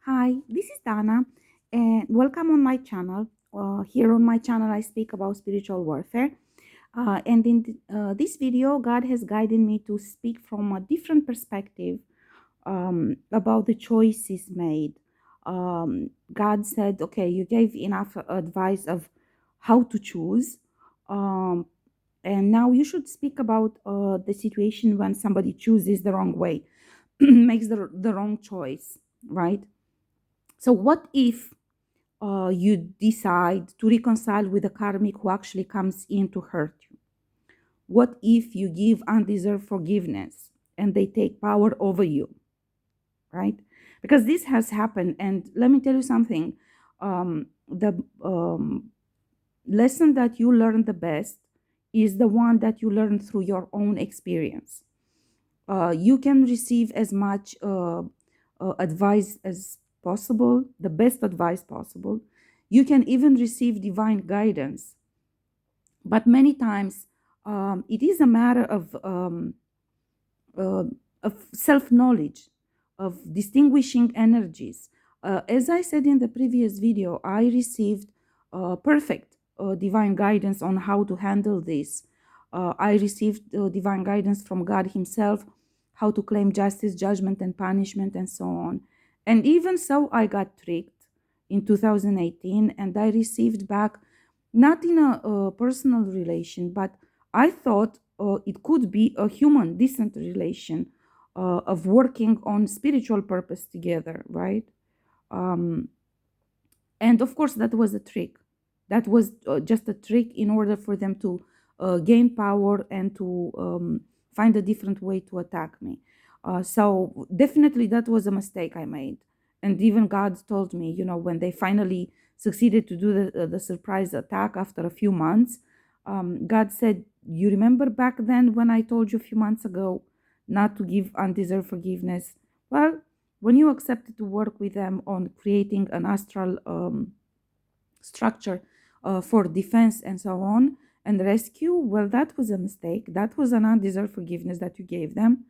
Hi, this is Dana, and welcome on my channel. Here on my channel, I speak about spiritual warfare. And in this video, God has guided me to speak from a different perspective about the choices made. God said, okay, you gave enough advice of how to choose. Um, and now you should speak about the situation when somebody chooses the wrong way, makes the wrong choice, right? So, what if you decide to reconcile with a karmic who actually comes in to hurt you? What if you give undeserved forgiveness and they take power over you, right? Because this has happened. And let me tell you something, the lesson that you learn the best is the one that you learn through your own experience. You can receive as much advice as possible, the best advice possible. You can even receive divine guidance. But many times it is a matter uh, of self knowledge, of distinguishing energies. As I said in the previous video, I received perfect divine guidance on how to handle this. I received divine guidance from God Himself, how to claim justice, judgment, and punishment, and so on. And even so, I got tricked in 2018, and I received back, not in a personal relation, but I thought it could be a human, decent relation of working on spiritual purpose together, right? Um, and of course, that was a trick. That was just a trick in order for them to gain power and to find a different way to attack me. So definitely, that was a mistake I made. And even God told me, when they finally succeeded to do the surprise attack after a few months, God said, "You remember back then when I told you a few months ago not to give undeserved forgiveness? Well, when you accepted to work with them on creating an astral structure for defense and so on and rescue, well, that was a mistake. That was an undeserved forgiveness that you gave them.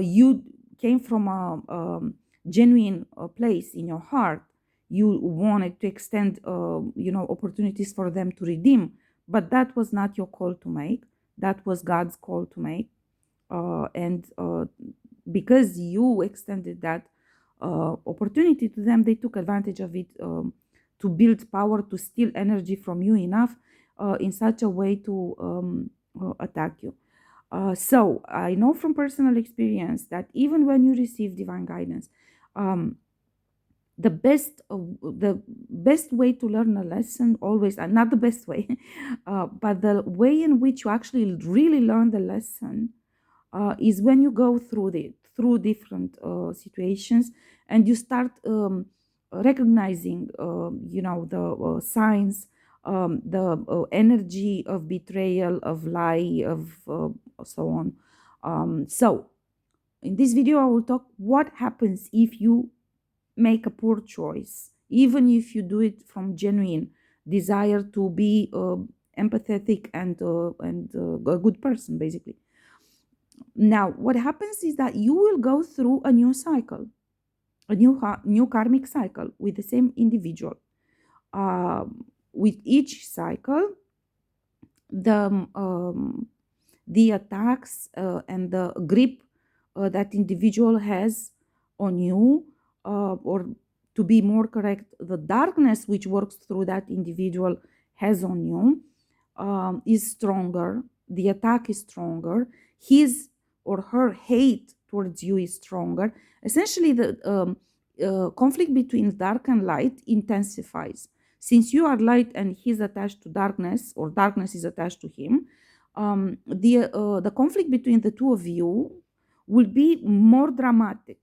You came from a genuine place in your heart. You wanted to extend, opportunities for them to redeem, but that was not your call to make. That was God's call to make. And because you extended that opportunity to them, they took advantage of it to build power, to steal energy from you enough in such a way to attack you. So I know from personal experience that even when you receive divine guidance, um, the best way to learn a lesson always, not the best way, but the way in which you actually really learn the lesson is when you go through different situations and you start recognizing the signs, the energy of betrayal, of lie, of so on. So in this video I will talk what happens if you make a poor choice, even if you do it from genuine desire to be empathetic and a good person, basically. Now, what happens is that you will go through a new cycle, a new karmic cycle with the same individual. With each cycle, the attacks and the grip that individual has on you, or to be more correct, the darkness which works through that individual has on you, is stronger. The attack is stronger. His or her hate towards you is stronger. Essentially, the conflict between dark and light intensifies. Since you are light and he's attached to darkness, or darkness is attached to him, the conflict between the two of you will be more dramatic.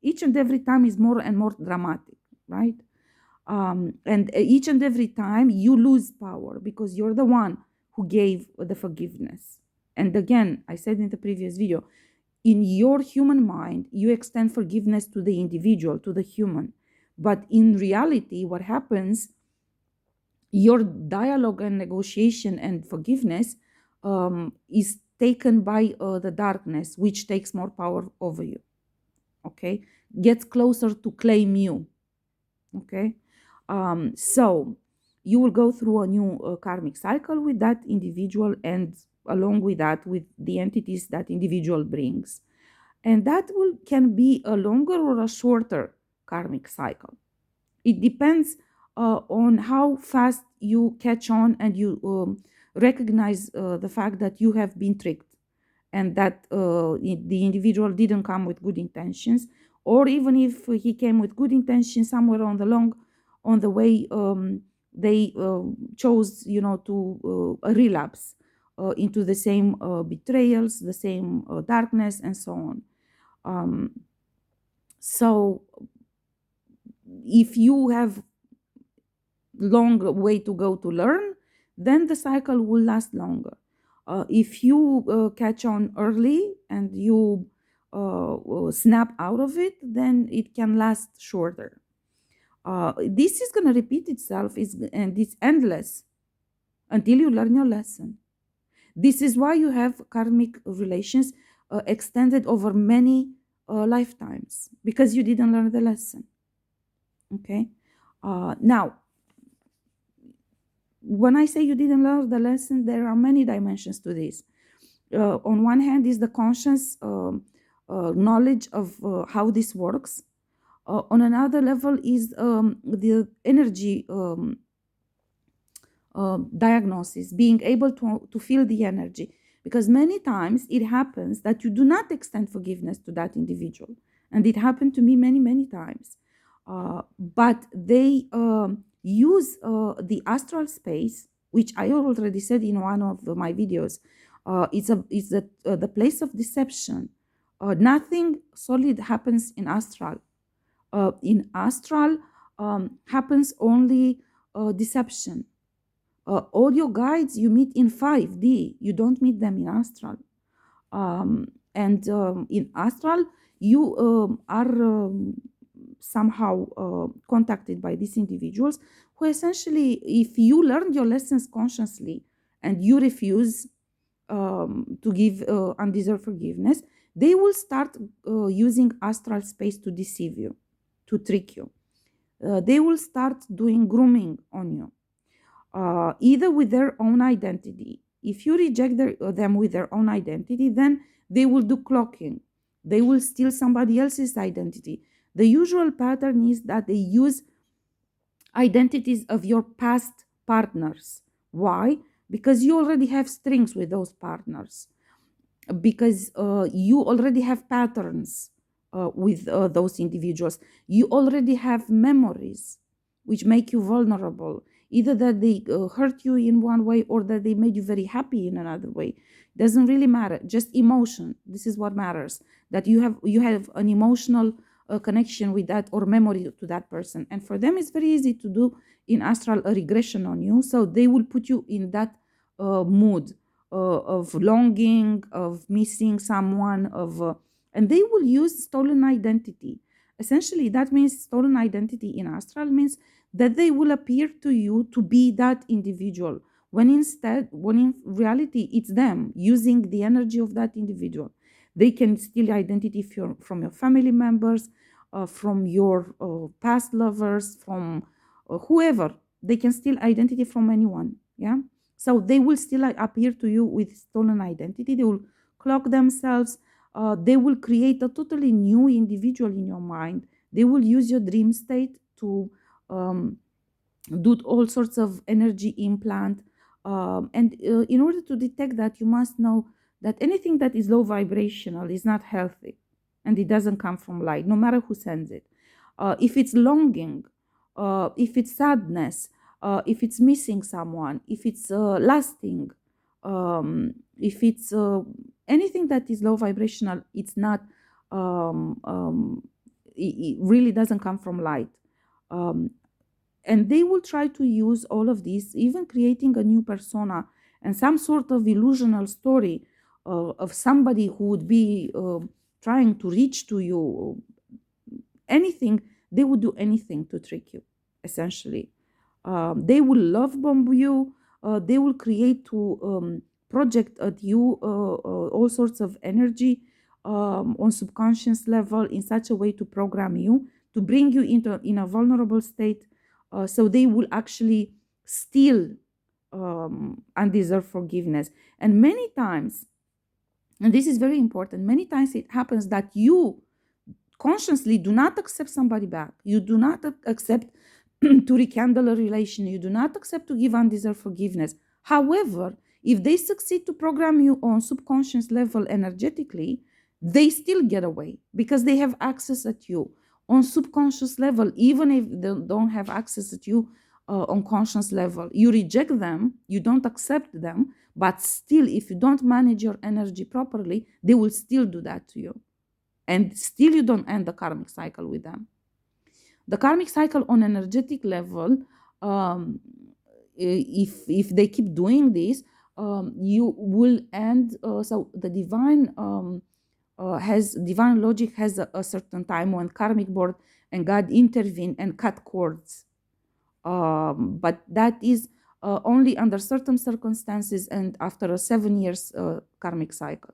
Each and every time is more and more dramatic, right? And each and every time you lose power because you're the one who gave the forgiveness. And again, I said in the previous video, in your human mind, you extend forgiveness to the individual, to the human. But in reality, what happens, your dialogue and negotiation and forgiveness is taken by the darkness, which takes more power over you. Okay, gets closer to claim you. Okay. So you will go through a new karmic cycle with that individual, and along with that, with the entities that individual brings. And that will can be a longer or a shorter karmic cycle. It depends on how fast you catch on and you recognize the fact that you have been tricked, and that the individual didn't come with good intentions, or even if he came with good intentions, somewhere on the way, they chose, to relapse into the same betrayals, the same darkness, and so on. um, so if you have long way to go to learn, then the cycle will last longer. If you catch on early and you snap out of it, then it can last shorter. This is going to repeat itself, and it's endless until you learn your lesson. This is why you have karmic relations extended over many lifetimes, because you didn't learn the lesson. Okay. Now, when I say you didn't learn the lesson, there are many dimensions to this. On one hand is the conscious knowledge of how this works. On another level is the energy diagnosis, being able to feel the energy. Because many times it happens that you do not extend forgiveness to that individual. And it happened to me many, many times. But they use the astral space, which I already said in one of my videos. It's the place of deception. Nothing solid happens in astral. In astral happens only deception. All your guides you meet in 5D, you don't meet them in astral. And in astral, you are somehow contacted by these individuals who essentially, if you learned your lessons consciously and you refuse to give undeserved forgiveness, they will start using astral space to deceive you, to trick you. They will start doing grooming on you, either with their own identity. If you reject them with their own identity, then they will do cloaking. They will steal somebody else's identity. The usual pattern is that they use identities of your past partners. Why? Because you already have strings with those partners, because you already have patterns with those individuals. You already have memories which make you vulnerable, either that they hurt you in one way or that they made you very happy in another way. Doesn't really matter, just emotion. This is what matters, that you have an emotional connection with that, or memory to that person. And for them it's very easy to do in astral a regression on you, so they will put you in that mood of longing, of missing someone, and they will use stolen identity. Essentially, that means stolen identity in astral means that they will appear to you to be that individual, when in reality, it's them using the energy of that individual. They can steal identity from your family members, from your past lovers, from whoever. They can steal identity from anyone. Yeah. So they will still appear to you with stolen identity. They will cloak themselves. They will create a totally new individual in your mind. They will use your dream state to do all sorts of energy implant. And in order to detect that, you must know that anything that is low vibrational is not healthy, and it doesn't come from light, no matter who sends it. If it's longing, if it's sadness, if it's missing someone, if it's lasting, if it's anything that is low vibrational, it's not, it really doesn't come from light. Um, and they will try to use all of this, even creating a new persona and some sort of illusional story of somebody who would be trying to reach to you. Anything, they would do anything to trick you, essentially. They will love bomb you. They will create to project at you all sorts of energy on subconscious level in such a way to program you to bring you into in a vulnerable state, so they will actually steal undeserved forgiveness. And many times, and this is very important, many times it happens that you consciously do not accept somebody back. You do not accept to rekindle a relation. You do not accept to give undeserved forgiveness. However, if they succeed to program you on subconscious level energetically, they still get away because they have access at you on subconscious level, even if they don't have access at you on conscious level. You reject them, you don't accept them, but still, if you don't manage your energy properly, they will still do that to you. And still you don't end the karmic cycle with them. The karmic cycle on energetic level, if they keep doing this, you will end. So the divine divine logic has a certain time when karmic board and God intervene and cut cords. But that is only under certain circumstances and after a 7 years karmic cycle,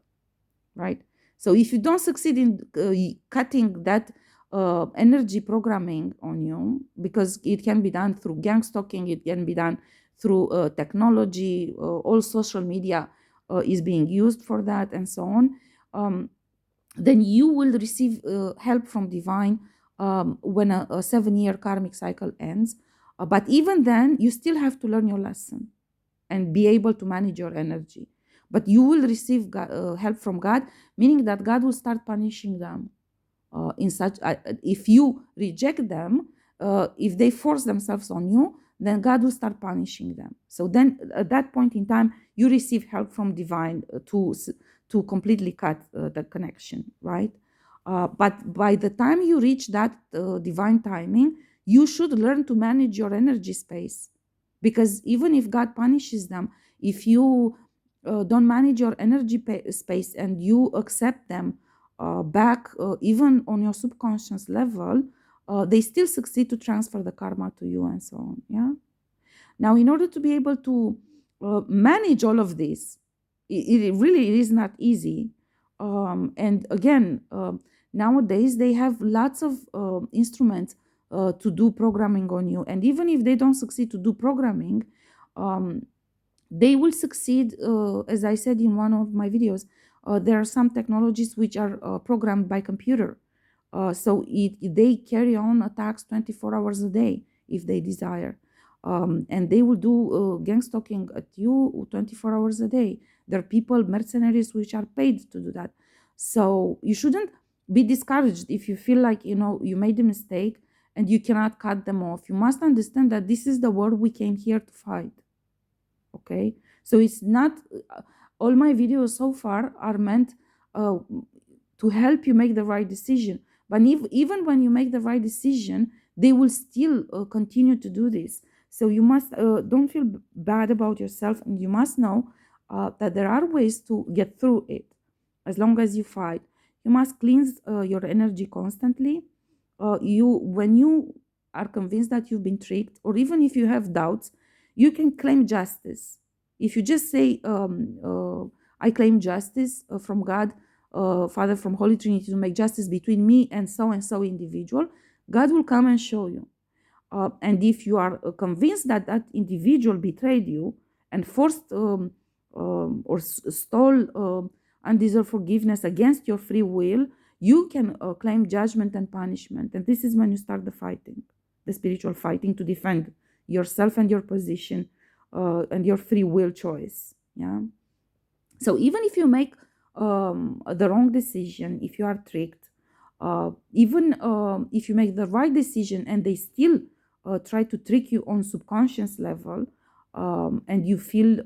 right? So if you don't succeed in cutting that energy programming on you, because it can be done through gang stalking, it can be done through technology, all social media is being used for that, and so on, then you will receive help from divine when a 7-year karmic cycle ends. But even then, you still have to learn your lesson and be able to manage your energy. But you will receive help from God, meaning that God will start punishing them. If you reject them, if they force themselves on you, then God will start punishing them. So then at that point in time, you receive help from divine to completely cut the connection, right? But by the time you reach that divine timing, you should learn to manage your energy space. Because even if God punishes them, if you don't manage your energy space and you accept them back, even on your subconscious level, they still succeed to transfer the karma to you and so on. Yeah. Now, in order to be able to manage all of this, it really is not easy. And again, nowadays they have lots of instruments to do programming on you. And even if they don't succeed to do programming, they will succeed, as I said in one of my videos, there are some technologies which are programmed by computer. So they carry on attacks 24 hours a day if they desire. And they will do gang stalking at you 24 hours a day. There are people, mercenaries, which are paid to do that. So you shouldn't be discouraged if you feel like, you made a mistake and you cannot cut them off. You must understand that this is the war we came here to fight. Okay? So it's not, all my videos so far are meant to help you make the right decision. But even when you make the right decision, they will still continue to do this. So you must, don't feel bad about yourself, and you must know that there are ways to get through it as long as you fight. You must cleanse your energy constantly. When you are convinced that you've been tricked, or even if you have doubts, you can claim justice. If you just say, I claim justice from God, Father, from Holy Trinity, to make justice between me and so individual, God will come and show you. And if you are convinced that that individual betrayed you and forced or stole undeserved forgiveness against your free will, you can claim judgment and punishment. And this is when you start the fighting, the spiritual fighting, to defend yourself and your position and your free will choice. Yeah. So even if you make the wrong decision, if you are tricked, even if you make the right decision and they still try to trick you on subconscious level, and you feel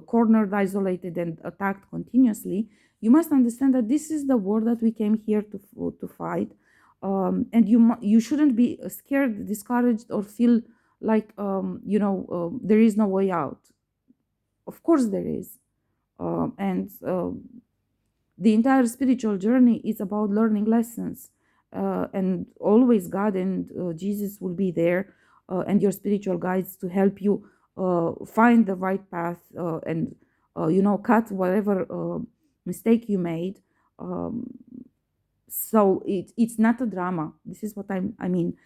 cornered, isolated, and attacked continuously, you must understand that this is the war that we came here to fight. And you shouldn't be scared, discouraged, or feel like there is no way out. Of course there is. And the entire spiritual journey is about learning lessons, and always God and Jesus will be there, and your spiritual guides, to help you find the right path, and cut whatever mistake you made. So it's not a drama. This is what I mean.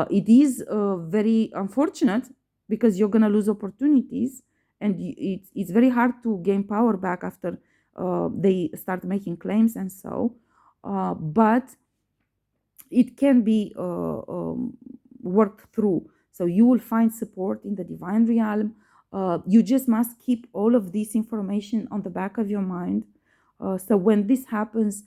It is very unfortunate because you're gonna lose opportunities, and it's very hard to gain power back after they start making claims and so. But it can be worked through. So you will find support in the divine realm. You just must keep all of this information on the back of your mind. So when this happens,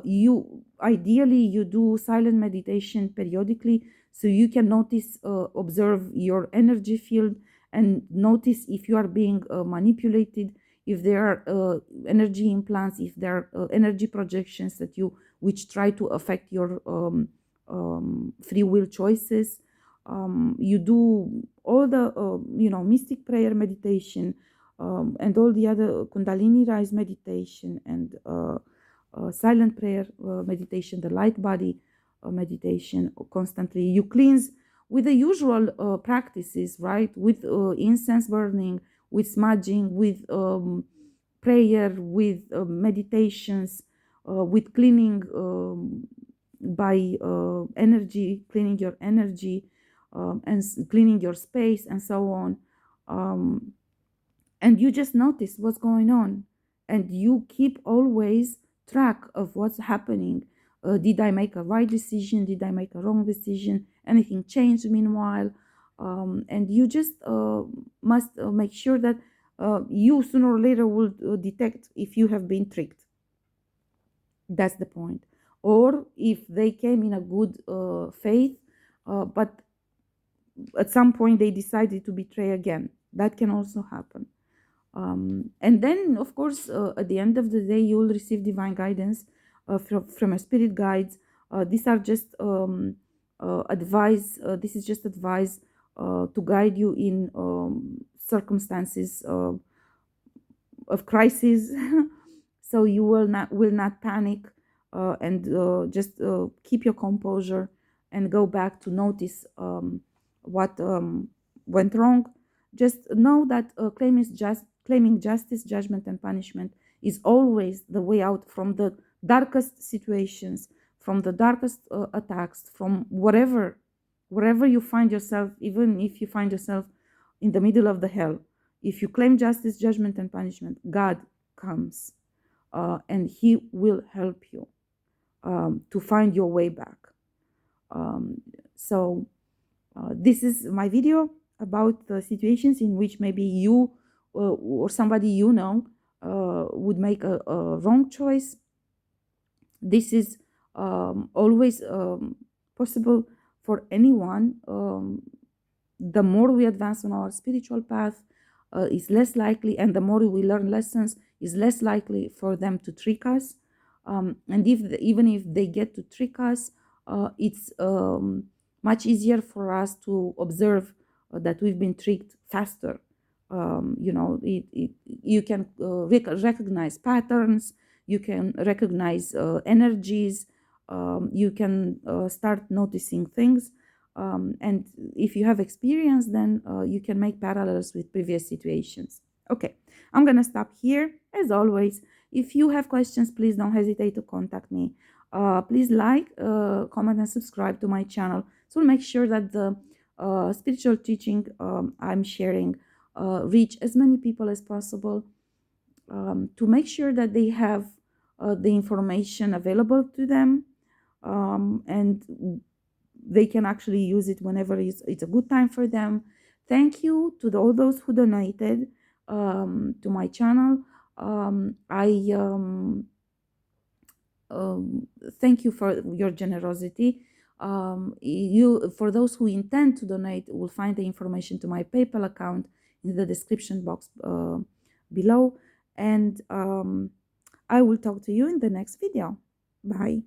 you ideally you do silent meditation periodically, so you can notice, observe your energy field, and notice if you are being manipulated, if there are energy implants, if there are energy projections that you which try to affect your free will choices. You do all the mystic prayer meditation, and all the other Kundalini rise meditation, and silent prayer meditation, the light body meditation constantly. You cleanse with the usual practices, right? With incense burning, with smudging, with prayer, with meditations, with cleaning by energy, cleaning your energy, and cleaning your space, and so on. And you just notice what's going on, and you keep always track of what's happening. Did I make a right decision? Did I make a wrong decision? Anything changed meanwhile? And you just must make sure that you sooner or later will detect if you have been tricked. That's the point. Or if they came in a good faith, but at some point they decided to betray again. That can also happen. And then, of course, at the end of the day, you will receive divine guidance from your spirit guides. These are just advice. This is just advice to guide you in circumstances of crisis. So you will not panic, and just keep your composure and go back to notice what went wrong. Just know that claiming justice, judgment, and punishment is always the way out from the darkest situations, from the darkest attacks, from wherever you find yourself, even if you find yourself in the middle of the hell. If you claim justice, judgment, and punishment, God comes, and He will help you to find your way back. So this is my video about the situations in which maybe you or somebody you know would make a wrong choice. This is always possible for anyone. The more we advance on our spiritual path, is less likely, and the more we learn lessons, is less likely for them to trick us. And even if they get to trick us, it's much easier for us to observe that we've been tricked faster. You can recognize patterns, you can recognize energies, you can start noticing things. And if you have experience, then you can make parallels with previous situations. Okay, I'm gonna stop here. As always, if you have questions, please don't hesitate to contact me. Please like, comment, and subscribe to my channel, so we'll make sure that the spiritual teaching I'm sharing reach as many people as possible, to make sure that they have the information available to them, and they can actually use it whenever it's a good time for them. Thank you to all those who donated to my channel. I thank you for your generosity. For those who intend to donate, will find the information to my PayPal account in the description box below. And I will talk to you in the next video. Bye.